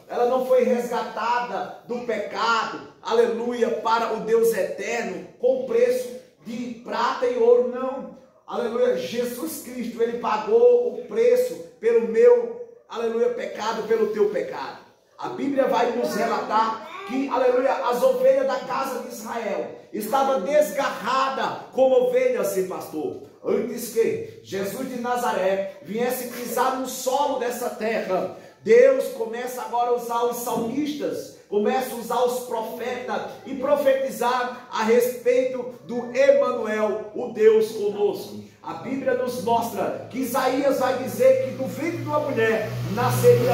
ela não foi resgatada do pecado, aleluia, para o Deus eterno, com preço de prata e ouro, não. Aleluia, Jesus Cristo, ele pagou o preço pelo meu, aleluia, pecado, pelo teu pecado. A Bíblia vai nos relatar que, aleluia, as ovelhas da casa de Israel estavam desgarradas como ovelhas sem pastor. Antes que Jesus de Nazaré viesse pisar no solo dessa terra, Deus começa agora a usar os salmistas, começa a usar os profetas e profetizar a respeito do Emanuel, o Deus conosco. A Bíblia nos mostra que Isaías vai dizer que do ventre de uma mulher nasceria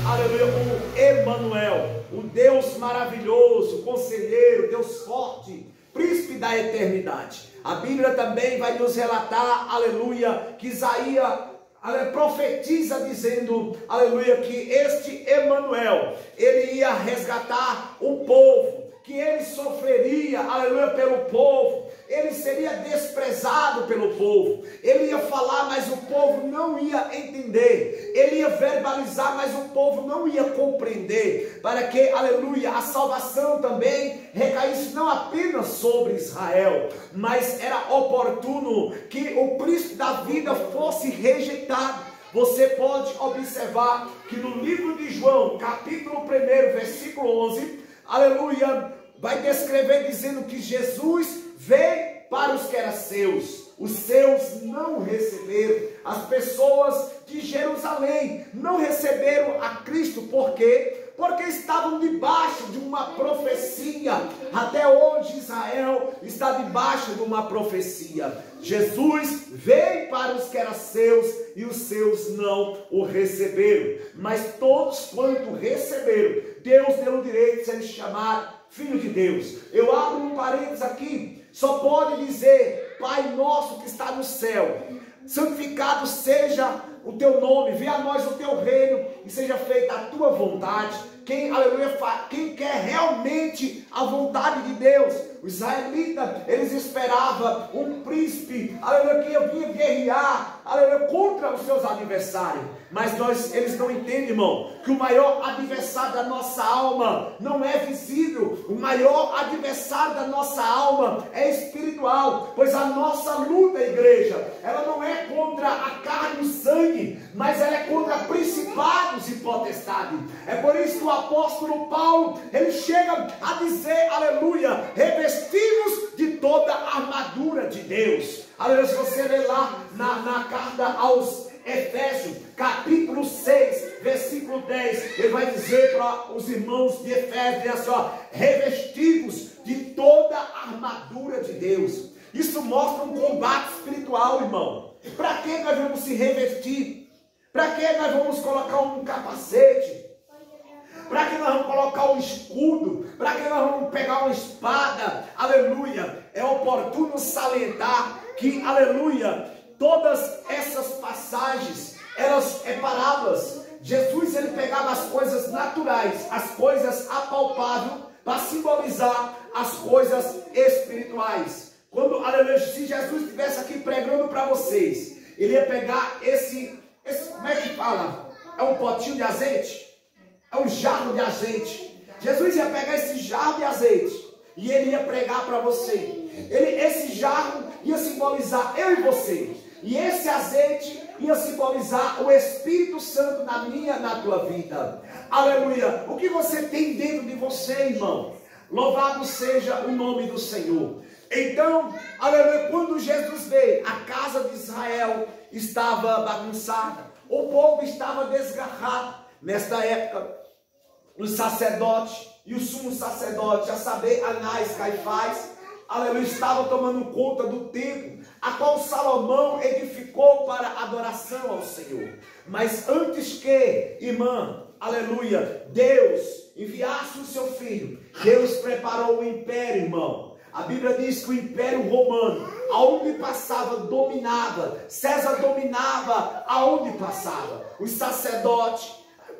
aleluia, um Emanuel, o Deus maravilhoso, conselheiro, Deus forte, príncipe da eternidade. A Bíblia também vai nos relatar, aleluia, que Isaías profetiza dizendo, aleluia, que este Emanuel, ele ia resgatar o povo, que ele sofreria, aleluia, pelo povo, ele seria desprezado pelo povo, ele ia falar, mas o povo não ia entender, ele ia verbalizar, mas o povo não ia compreender, para que, aleluia, a salvação também recaísse não apenas sobre Israel, mas era oportuno que o príncipe da vida fosse rejeitado. Você pode observar que no livro de João, capítulo 1, versículo 11, aleluia, vai descrever dizendo que Jesus veio para os que eram seus, os seus não receberam. As pessoas de Jerusalém não receberam a Cristo, por quê? Porque estavam debaixo de uma profecia. Até hoje Israel está debaixo de uma profecia. Jesus veio para os que eram seus e os seus não o receberam. Mas todos quanto receberam, Deus deu o direito de ser chamado filho de Deus. Eu abro um parênteses aqui. Só pode dizer: Pai nosso que está no céu, santificado seja o teu nome, venha a nós o teu reino e seja feita a tua vontade. Quem, aleluia, quem quer realmente a vontade de Deus, os israelitas, eles esperavam um príncipe, aleluia, que vinha guerrear, aleluia, contra os seus adversários. Mas eles não entendem, irmão, que o maior adversário da nossa alma não é visível. O maior adversário da nossa alma é espiritual, pois a nossa luta, igreja, ela não é contra a carne e o sangue, mas ela é contra principados e potestades. É por isso que o apóstolo Paulo, ele chega a dizer, aleluia, revestivos de toda a armadura de Deus. Aleluia, se você ler lá na carta aos Efésios, capítulo 6, versículo 10, ele vai dizer para os irmãos de Efésios, assim, ó, revestivos de toda a armadura de Deus. Isso mostra um combate espiritual, irmão. Para que nós vamos se revestir? Para que nós vamos colocar um capacete? Para que nós vamos colocar um escudo? Para que nós vamos pegar uma espada? Aleluia! É oportuno salientar que, aleluia, todas essas passagens, elas parábolas. Jesus, ele pegava as coisas naturais, as coisas apalpáveis, para simbolizar as coisas espirituais. Quando, aleluia, se Jesus estivesse aqui pregando para vocês, ele ia pegar esse, como é que fala? É um potinho de azeite? É um jarro de azeite. Jesus ia pegar esse jarro de azeite e ele ia pregar para você. Esse jarro ia simbolizar eu e você. E esse azeite ia simbolizar o Espírito Santo na minha, na tua vida. Aleluia. O que você tem dentro de você, irmão? Louvado seja o nome do Senhor. Então, aleluia, quando Jesus veio, a casa de Israel estava bagunçada. O povo estava desgarrado. Nesta época, os sacerdotes e o sumo sacerdote, a saber, Anás e Caifás, aleluia, estavam tomando conta do templo, a qual Salomão edificou para adoração ao Senhor. Mas antes que, irmã, aleluia, Deus enviasse o seu filho, Deus preparou o império, irmão. A Bíblia diz que o Império Romano, aonde passava, dominava. César dominava aonde passava. Os sacerdotes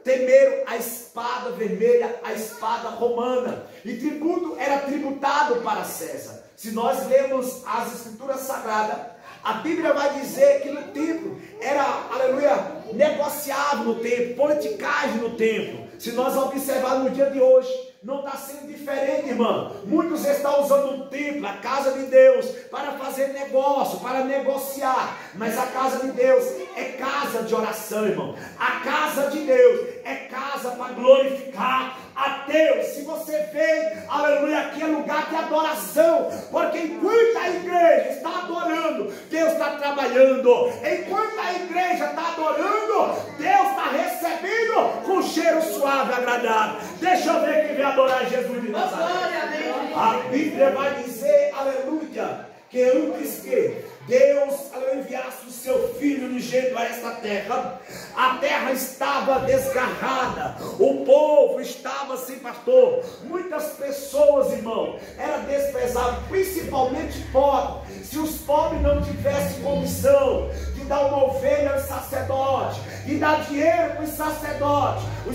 temeram a espada vermelha, a espada romana. E tributo era tributado para César. Se nós lemos as Escrituras Sagradas, A Bíblia vai dizer que no templo era, aleluia, negociável no templo, politicagem no templo. Se nós observarmos no dia de hoje, não está sendo diferente, irmão. Muitos estão usando o templo, a casa de Deus, para fazer negócio, para negociar. Mas a casa de Deus é casa de oração, irmão. A casa de Deus é casa para glorificar a Deus. Se você vê, aleluia, aqui é lugar de adoração. Porque enquanto a igreja está adorando, Deus está trabalhando. Enquanto a igreja está adorando, Deus está recebendo com cheiro suave, agradável. Deixa eu ver quem vem adorar Jesus de Nazaré. A Bíblia vai dizer, aleluia, que antes que Deus enviasse o seu Filho unigênito a esta terra, a terra estava desgarrada, o povo estava sem pastor, muitas pessoas, irmão, eram desprezadas, principalmente pobres. Se os pobres não tivessem condição de dar uma ovelha aos sacerdotes, de dar dinheiro para os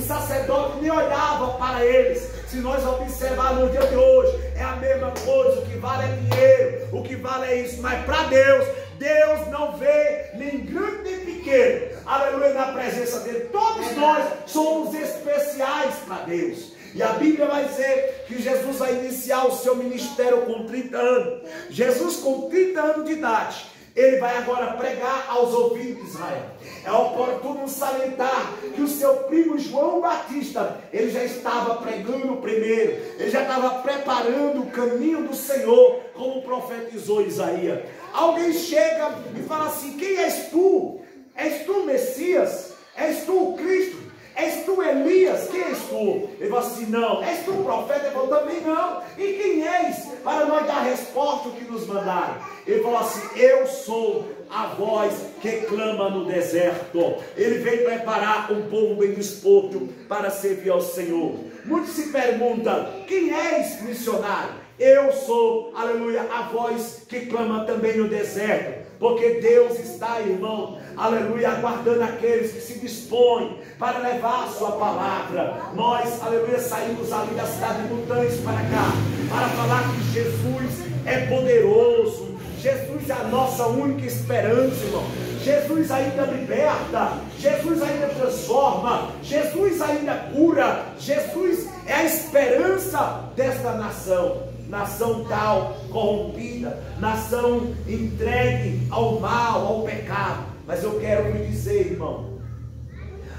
sacerdotes nem olhavam para eles. Se nós observarmos no dia de hoje, é a mesma coisa, o que vale é dinheiro, o que vale é isso, mas para Deus, Deus não vê nem grande nem pequeno, aleluia, na presença dele. Todos nós somos especiais para Deus. E a Bíblia vai dizer que Jesus vai iniciar o seu ministério com 30 anos. Jesus com 30 anos de idade, ele vai agora pregar aos ouvidos de Israel. É oportuno salientar que o seu primo João Batista, ele já estava pregando primeiro, ele já estava preparando o caminho do Senhor, como profetizou Isaías. Alguém chega e fala assim: quem és tu? És tu o Messias? És tu o Cristo? És tu Elias? Quem és tu? Ele falou assim: não. És tu o profeta? Ele falou: também não. E quem és? Para nós dar a resposta o que nos mandaram. Ele falou assim: eu sou a voz que clama no deserto. Ele veio preparar um povo bem disposto para servir ao Senhor. Muitos se perguntam: quem és, missionário? Eu sou, aleluia, a voz que clama também no deserto. Porque Deus está, irmão, aleluia, aguardando aqueles que se dispõem para levar a sua palavra. Nós, aleluia, saímos ali da cidade de Mutantes para cá, para falar que Jesus é poderoso. Jesus é a nossa única esperança, irmão. Jesus ainda liberta, Jesus ainda transforma, Jesus ainda cura. Jesus é a esperança desta nação. Nação tal, corrompida, nação entregue ao mal, ao pecado. Mas eu quero lhe dizer, irmão,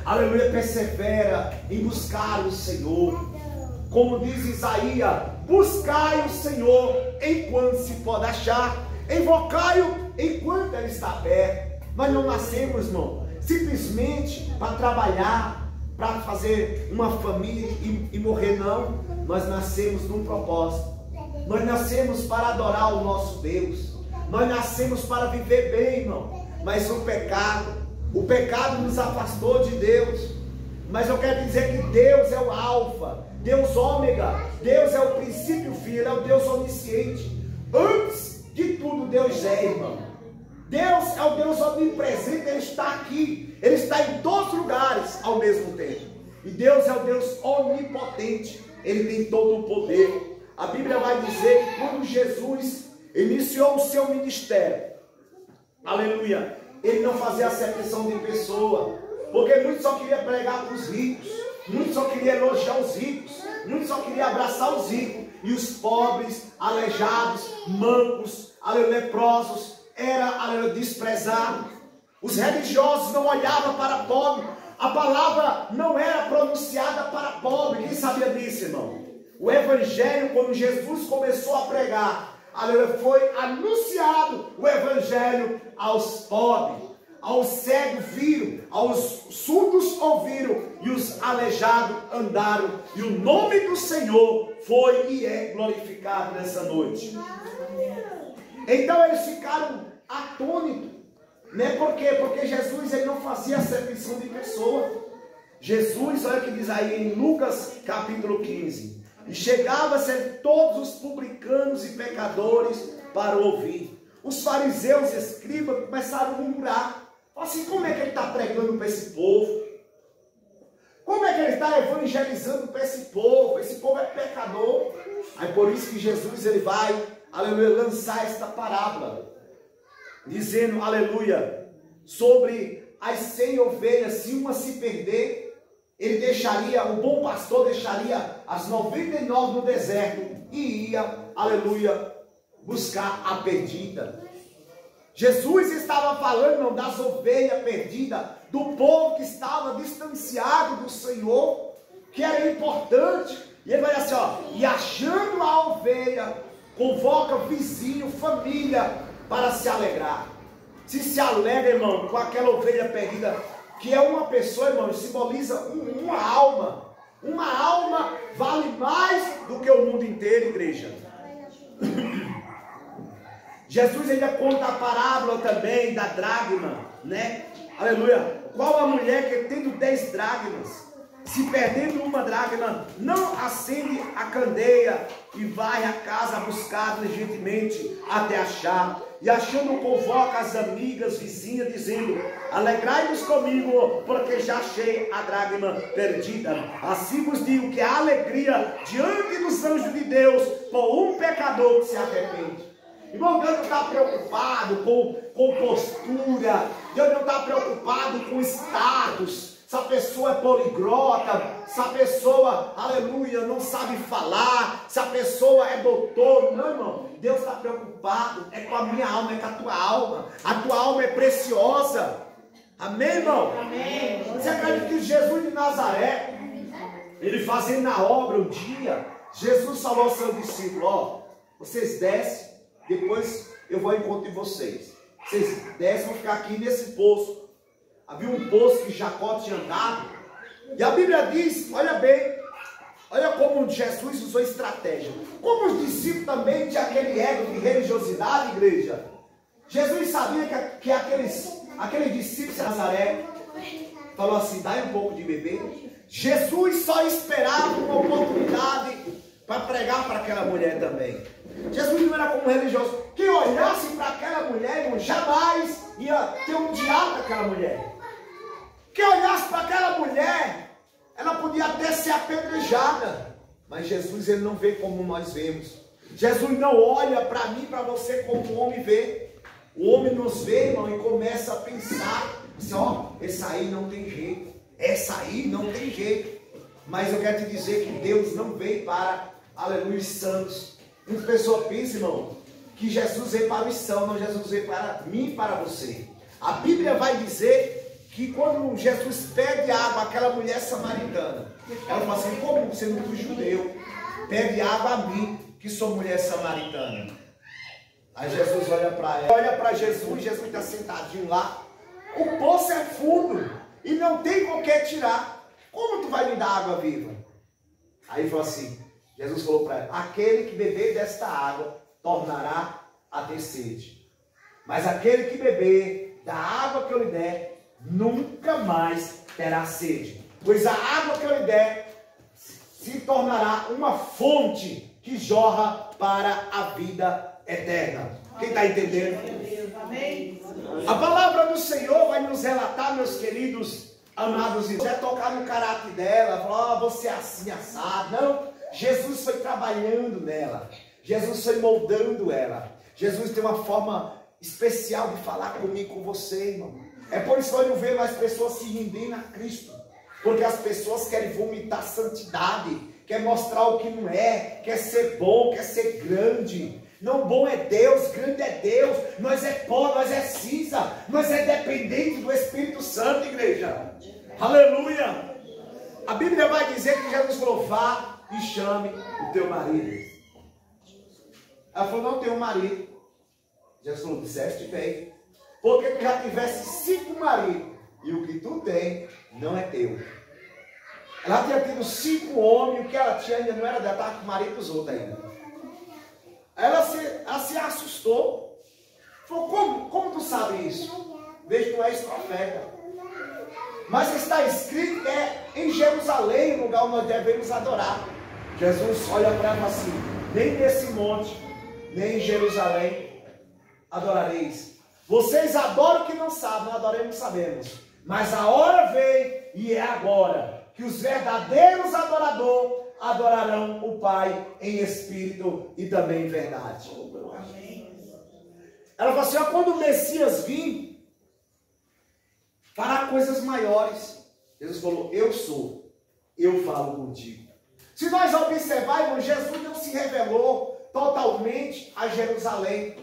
aleluia, persevera em buscar o Senhor. Como diz Isaías: buscai o Senhor enquanto se pode achar, invocai-o enquanto ele está perto. Nós não nascemos, irmão, simplesmente para trabalhar, para fazer uma família e morrer, não. Nós nascemos num propósito. Nós nascemos para adorar o nosso Deus. Nós nascemos para viver bem, irmão. Mas o pecado nos afastou de Deus. Mas eu quero dizer que Deus é o alfa, Deus ômega, Deus é o princípio e o fim, Ele é o Deus onisciente. Antes de tudo, Deus é, irmão. Deus é o Deus onipresente, Ele está aqui, Ele está em todos os lugares ao mesmo tempo. E Deus é o Deus onipotente, Ele tem todo o poder. A Bíblia vai dizer que quando Jesus iniciou o seu ministério, aleluia, Ele não fazia acepção de pessoa, porque muitos só queriam pregar para os ricos, muitos só queriam elogiar os ricos, muitos só queriam abraçar os ricos, e os pobres, aleijados, mancos, leprosos, era desprezado. Os religiosos não olhavam para pobre, a palavra não era pronunciada para pobre. Quem sabia disso, irmão? O evangelho, quando Jesus começou a pregar, aleluia, foi anunciado o evangelho aos pobres, aos cegos viram, aos surdos ouviram, e os aleijados andaram, e o nome do Senhor foi e é glorificado nessa noite. Então eles ficaram atônitos, né? Por quê? Porque Jesus, ele não fazia acepção de pessoa. Jesus, olha o que diz aí em Lucas capítulo 15: e chegava-se todos os publicanos e pecadores para ouvir. Os fariseus e escribas começaram a murmurar. Assim, como é que ele está pregando para esse povo? Como é que ele está evangelizando para esse povo? Esse povo é pecador. Aí por isso que Jesus, ele vai, aleluia, lançar esta parábola. dizendo, aleluia, sobre as 100 ovelhas, se uma se perder, ele deixaria, o bom pastor deixaria as 99 no deserto e ia, aleluia, buscar a perdida. Jesus estava falando, irmão, das ovelhas perdidas, do povo que estava distanciado do Senhor, que era importante. E ele vai assim, ó, e achando a ovelha, convoca vizinho, família, para se alegrar. Se alegra, irmão, com aquela ovelha perdida, que é uma pessoa, irmão, simboliza uma alma. Uma alma vale mais do que o mundo inteiro, igreja. Jesus ainda conta a parábola também da dracma, né? Aleluia. Qual a mulher que tendo 10 dracmas, se perdendo uma dracma, não acende a candeia e vai à casa buscar diligentemente até achar. E achando, convoca as amigas, vizinhas, dizendo, alegrai-vos comigo, porque já achei a dracma perdida. Assim vos digo que há alegria diante dos anjos de Deus por um pecador que se arrepende. Irmão, Deus não está preocupado com postura, Deus não está preocupado com status, se a pessoa é poliglota, se a pessoa, aleluia, não sabe falar, se a pessoa é doutor. Não, irmão, Deus está preocupado é com a minha alma, é com a tua alma. A tua alma é preciosa. Amém, irmão? Amém. Você acredita que Jesus de Nazaré, ele fazendo a obra um dia, Jesus falou ao seu discípulo, ó, vocês descem, depois eu vou ao encontro de vocês. Vocês descem, vão ficar aqui nesse poço. Havia um poço que Jacó tinha andado. E a Bíblia diz, olha bem, olha como Jesus usou estratégia. Como os discípulos também tinham aquele ego de religiosidade, igreja. Jesus sabia que aqueles discípulos de Nazaré falou assim, dá um pouco de beber. Jesus só esperava uma oportunidade para pregar para aquela mulher também. Jesus não era como um religioso. Quem olhasse para aquela mulher, irmão, jamais ia ter um diálogo com aquela mulher. Quem olhasse para aquela mulher, ela podia até ser apedrejada. Mas Jesus, ele não vê como nós vemos. Jesus não olha para mim, para você, como o homem vê. O homem nos vê, irmão, e começa a pensar assim, ó, essa aí não tem jeito. Essa aí não tem jeito. Mas eu quero te dizer que Deus não veio para, aleluia, os santos. Muitas pessoas pensam, irmão, que Jesus veio para os santos, não, Jesus veio para mim e para você. A Bíblia vai dizer que quando Jesus pede água àquela mulher samaritana, ela fala assim, como você não é judeu, pede água a mim, que sou mulher samaritana. Aí Jesus olha para ela, olha para Jesus, Jesus está sentadinho lá, o poço é fundo, e não tem com que tirar, como tu vai me dar água viva? Aí falou assim, Jesus falou para ela, aquele que beber desta água, tornará a ter sede. Mas aquele que beber da água que eu lhe der, nunca mais terá sede. Pois a água que eu lhe der, se tornará uma fonte que jorra para a vida eterna. Quem está entendendo? A palavra do Senhor vai nos relatar, meus queridos, amados irmãos, é tocar no caráter dela, falar, você é assim, assado. Não, Jesus foi trabalhando nela, Jesus foi moldando ela. Jesus tem uma forma especial de falar comigo, com você, irmão. É por isso que eu não vejo mais pessoas se rendendo a Cristo, porque as pessoas querem vomitar santidade, quer mostrar o que não é, quer ser bom, quer ser grande. Não, bom é Deus, grande é Deus, nós é pó, nós é cinza, nós é dependente do Espírito Santo, igreja. Aleluia! A Bíblia vai dizer que Jesus falou, vá e chame o teu marido. Ela falou, não tenho marido. Jesus falou, disseste bem, porque tu já tivesse 5 maridos, e o que tu tem não é teu. Ela tinha tido 5 homens, o que ela tinha ainda não era dela, estava com o marido dos outros ainda. Ela se assustou. Falou, como tu sabe isso? Veja que tu és profeta. Mas está escrito que é em Jerusalém o lugar onde nós devemos adorar. Jesus olha para ela assim, nem nesse monte, nem em Jerusalém adorareis. Vocês adoram o que não sabem, nós adoramos sabemos. Mas a hora vem, e é agora, que os verdadeiros adoradores adorarão o Pai em espírito e também em verdade. Ela falou assim, ó, quando o Messias vir, fará coisas maiores. Jesus falou, eu sou, eu falo contigo. Se nós observarmos, Jesus não se revelou totalmente a Jerusalém.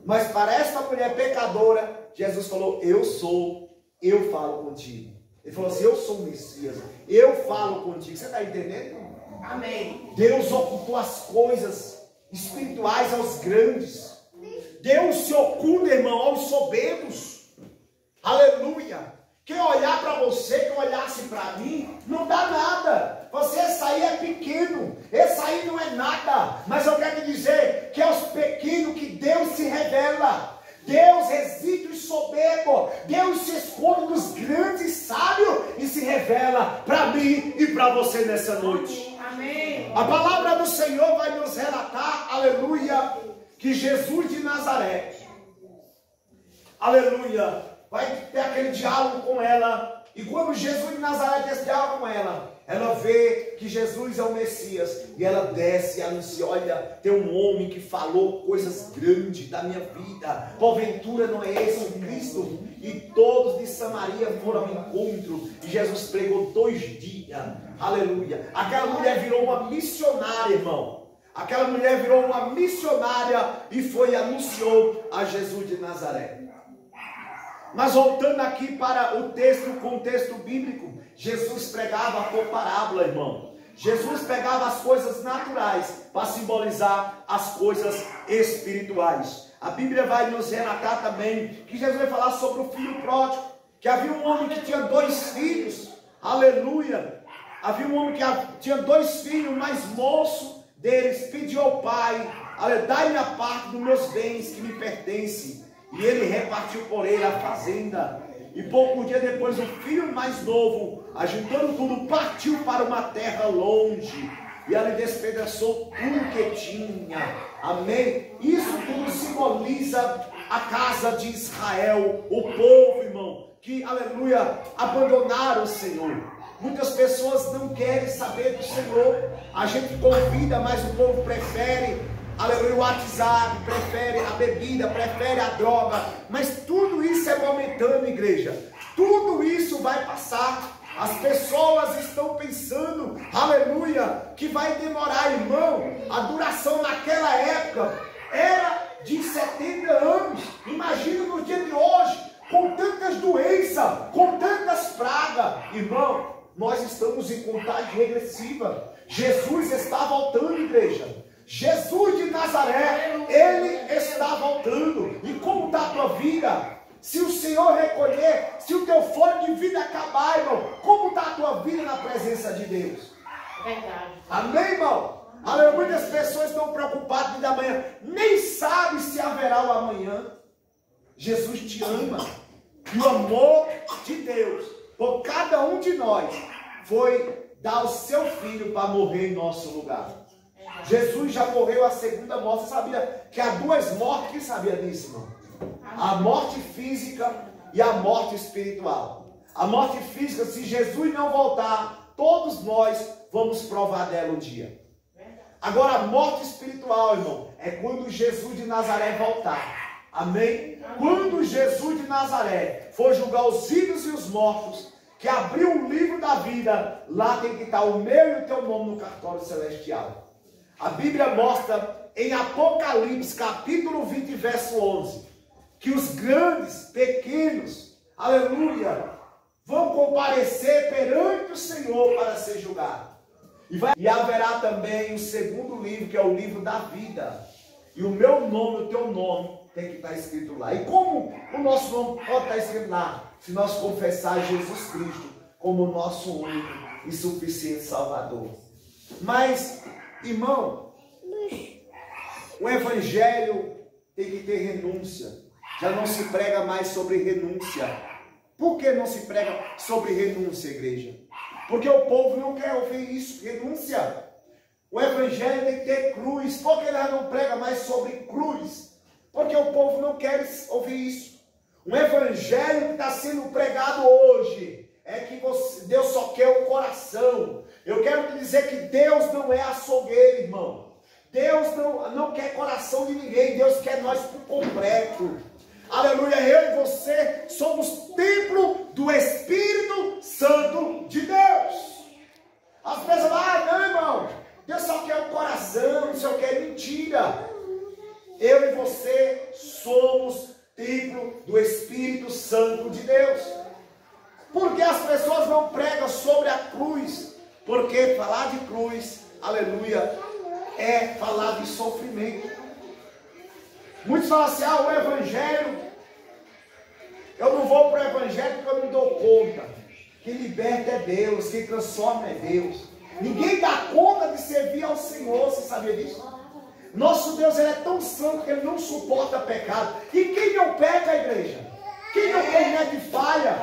Mas para esta mulher pecadora, Jesus falou, eu sou, eu falo contigo. Ele falou assim, eu sou o Messias, eu falo contigo. Você está entendendo? Amém. Deus ocupou as coisas espirituais aos grandes. Deus se oculta, irmão, aos soberbos. Aleluia. Quem olhar para você, quem olhasse para mim, não dá nada. Você, esse aí é pequeno, esse aí não é nada. Mas eu quero te dizer que é aos pequenos que Deus se revela. Deus resiste os soberbos. Deus se esconde dos grandes e sábios e se revela para mim e para você nessa noite. Amém. A palavra do Senhor vai nos relatar, aleluia, que Jesus de Nazaré, aleluia, vai ter aquele diálogo com ela. E quando Jesus de Nazaré tem esse diálogo com ela, ela vê que Jesus é o Messias. E ela desce e anuncia, olha, tem um homem que falou coisas grandes da minha vida. Porventura não é esse o Cristo? E todos de Samaria foram ao encontro. E Jesus pregou 2 dias. Aleluia. Aquela mulher virou uma missionária, irmão. Aquela mulher virou uma missionária e foi e anunciou a Jesus de Nazaré. Mas voltando aqui para o texto, o contexto bíblico, Jesus pregava por parábola, irmão. Jesus pegava as coisas naturais para simbolizar as coisas espirituais. A Bíblia vai nos relatar também que Jesus vai falar sobre o filho pródigo, que havia um homem que tinha 2 filhos, aleluia. Havia um homem que tinha 2 filhos, mas moço deles pediu ao pai, dai-me a parte dos meus bens que me pertencem. E ele repartiu por ele a fazenda. E pouco dia depois, o filho mais novo, ajuntando tudo, partiu para uma terra longe. E ele despedaçou tudo que tinha. Amém? Isso tudo simboliza a casa de Israel, o povo, irmão, que, aleluia, abandonaram o Senhor. Muitas pessoas não querem saber do Senhor. A gente convida, mas o povo prefere, aleluia, o WhatsApp, prefere a bebida, prefere a droga. Mas tudo isso é momentâneo, igreja. Tudo isso vai passar. As pessoas estão pensando, aleluia, que vai demorar, irmão. A duração naquela época era de 70 anos. Imagina no dia de hoje, com tantas doenças, com tantas pragas. Irmão, nós estamos em contagem regressiva. Jesus está voltando, igreja. Jesus de Nazaré, ele está voltando. E como está a tua vida? Se o Senhor recolher, se o teu fôlego de vida acabar, irmão, como está a tua vida na presença de Deus? Verdade. Amém, irmão? Aleluia. Muitas pessoas estão preocupadas de amanhã, nem sabem se haverá o amanhã. Jesus te ama. E o amor de Deus por cada um de nós foi dar o seu filho para morrer em nosso lugar. Jesus já morreu a segunda morte. Você sabia que há 2 mortes? Quem sabia disso, irmão? A morte física e a morte espiritual. A morte física, se Jesus não voltar, todos nós vamos provar dela um dia. Agora, a morte espiritual, irmão, é quando Jesus de Nazaré voltar. Amém? Quando Jesus de Nazaré for julgar os vivos e os mortos, que abriu o livro da vida, lá tem que estar o meu e o teu nome no cartório celestial. A Bíblia mostra em Apocalipse, capítulo 20, verso 11, que os grandes, pequenos, aleluia, vão comparecer perante o Senhor para ser julgado. E haverá também o segundo livro, que é o livro da vida. E o meu nome, o teu nome, tem que estar escrito lá. E como o nosso nome pode estar escrito lá? Se nós confessar Jesus Cristo como o nosso único e suficiente Salvador. Mas, irmão, o Evangelho tem que ter renúncia. Já não se prega mais sobre renúncia. Por que não se prega sobre renúncia, igreja? Porque o povo não quer ouvir isso, renúncia. O Evangelho tem que ter cruz. Por que ele não prega mais sobre cruz? Porque o povo não quer ouvir isso. O Evangelho que está sendo pregado hoje é que Deus só quer o coração. Eu quero te dizer que Deus não é açougueiro, irmão. Deus não quer coração de ninguém, Deus quer nós por completo. Aleluia, eu e você somos templo do Espírito Santo de Deus. As pessoas falam, não, irmão, Deus só quer o coração, não sei o que, é mentira. Eu e você somos templo do Espírito Santo de Deus. Por que as pessoas não pregam sobre a cruz? Porque falar de cruz, aleluia, é falar de sofrimento. Muitos falam assim, o evangelho, eu não vou para o evangelho porque eu não dou conta. Quem liberta é Deus, quem transforma é Deus. Ninguém dá conta de servir ao Senhor, você sabia disso? Nosso Deus, ele é tão santo que ele não suporta pecado. E quem não peca, igreja? Quem não comete falha?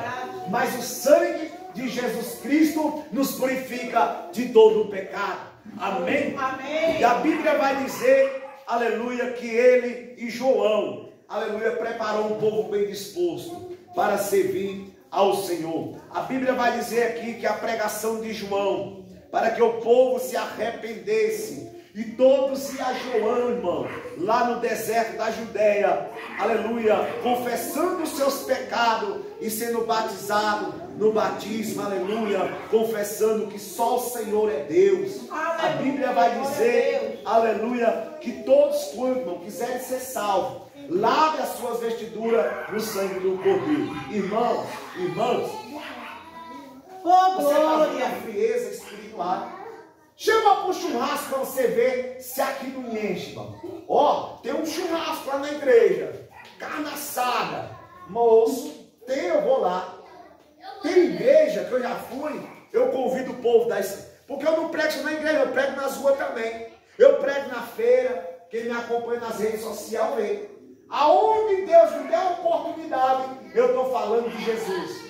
Mas o sangue de Jesus Cristo nos purifica de todo o pecado. Amém? Amém. E a Bíblia vai dizer, aleluia, que ele e João, aleluia, preparou um povo bem disposto para servir ao Senhor. A Bíblia vai dizer aqui que a pregação de João, para que o povo se arrependesse, e todos iam a João, irmão, lá no deserto da Judéia, aleluia, confessando os seus pecados e sendo batizado no batismo, aleluia, confessando que só o Senhor é Deus. Aleluia. A Bíblia vai dizer, aleluia, que todos quanto, irmão, quiserem ser salvos, lave as suas vestiduras no sangue do Cordeiro. Irmãos, você está vendo a frieza espiritual? Chama para o churrasco para você ver se aqui não enche, irmão. Ó, tem um churrasco lá na igreja, carne assada, moço, eu vou lá. Tem igreja que eu já fui, eu convido o povo da igreja, porque eu não prego só na igreja, eu prego nas ruas também. Eu prego na feira, quem me acompanha nas redes sociais vê. Aonde Deus me deu a oportunidade, eu estou falando de Jesus.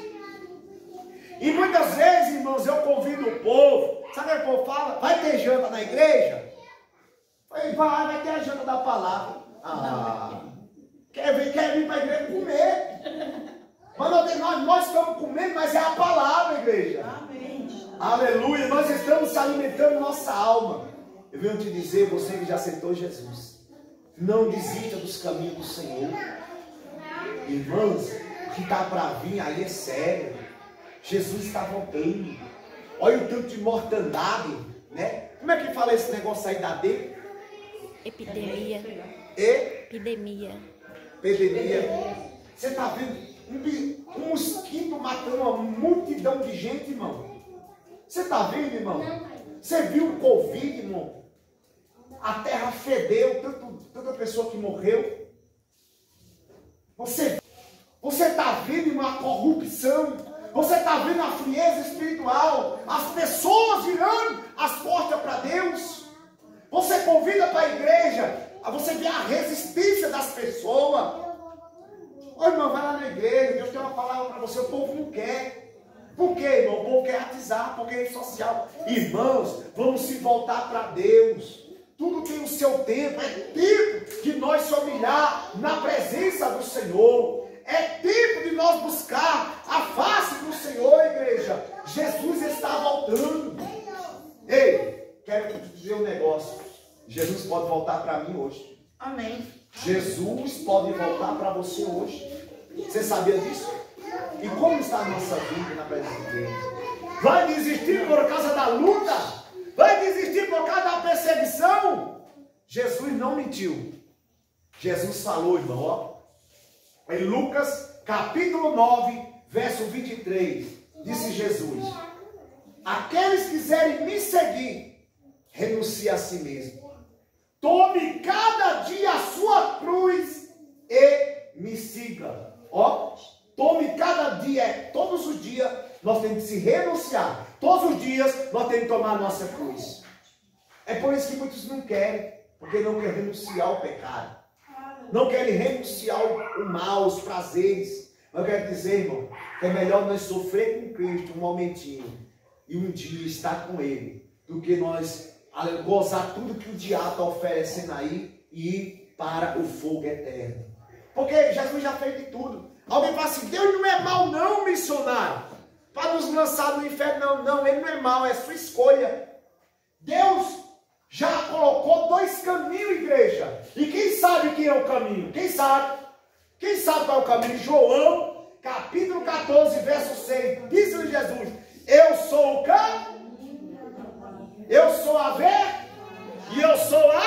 E muitas vezes, irmãos, eu convido o povo. Sabe o que o povo fala? Vai ter janta na igreja? Vai ter a janta da palavra. Quer vir para a igreja comer. Mas nós estamos comendo, mas é a palavra, igreja. Amém. Aleluia. Nós estamos se alimentando nossa alma. Eu venho te dizer, você que já aceitou Jesus, não desista dos caminhos do Senhor. Irmãos, o que está para vir aí é sério. Jesus está voltando. Olha o tanto de mortandade, né? Como é que fala esse negócio aí da D? Epidemia. Epidemia. Você está vendo um mosquito matando uma multidão de gente, irmão? Você está vendo, irmão? Você viu o Covid, irmão? A terra fedeu, tanta pessoa que morreu. Você está vendo, irmão, a corrupção? Você está vendo a frieza espiritual? As pessoas virando as portas para Deus. Você convida para a igreja, você vê a resistência das pessoas. Ô irmão, vai lá na igreja, Deus tem uma palavra para você, o povo não quer. Por quê, irmão? O povo quer atizar, porque é social. Irmãos, vamos se voltar para Deus. Tudo tem o seu tempo, é tempo de nós se humilhar na presença do Senhor. É tempo de nós buscar a face do Senhor, igreja. Jesus está voltando. Ei, quero te dizer um negócio. Jesus pode voltar para mim hoje. Amém. Jesus pode voltar para você hoje. Você sabia disso? E como está a nossa vida na presença de Deus? Vai desistir por causa da luta? Vai desistir por causa da perseguição? Jesus não mentiu. Jesus falou, irmão, ó. Em Lucas, capítulo 9, verso 23, disse Jesus: aqueles que quiserem me seguir, renuncie a si mesmo. Tome cada dia a sua cruz e me siga. Ó, tome cada dia, todos os dias, nós temos que se renunciar. Todos os dias, nós temos que tomar a nossa cruz. É por isso que muitos não querem, porque não querem renunciar ao pecado. Não querem renunciar o mal, os prazeres. Mas eu quero dizer, irmão, que é melhor nós sofrer com Cristo um momentinho e um dia estar com Ele, do que nós gozar tudo que o diabo está oferecendo aí e ir para o fogo eterno. Porque Jesus já fez de tudo. Alguém fala assim, Deus não é mau não, missionário, para nos lançar no inferno. Não, Ele não é mau, é sua escolha. Deus já colocou dois caminhos igreja. E quem sabe que é o caminho? Quem sabe? Quem sabe qual é o caminho? João, capítulo 14, verso 6. Disse-lhe Jesus: eu sou o caminho, eu sou a ver, e eu sou a...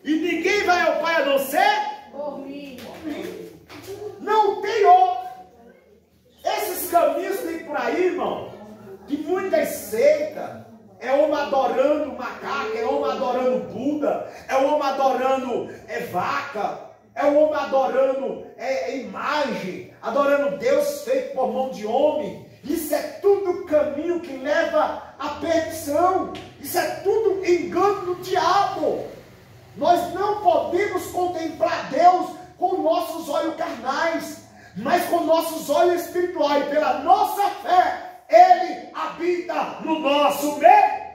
E ninguém vai ao Pai a não ser por mim. Não tem outro. Esses caminhos tem por aí, irmão, de muitas seitas. É homem adorando macaco, é homem adorando Buda, é homem adorando vaca, é homem adorando imagem, adorando Deus feito por mão de homem. Isso é tudo caminho que leva à perdição. Isso é tudo engano do diabo. Nós não podemos contemplar Deus com nossos olhos carnais, mas com nossos olhos espirituais. Pela nossa fé, Ele habita no nosso meio.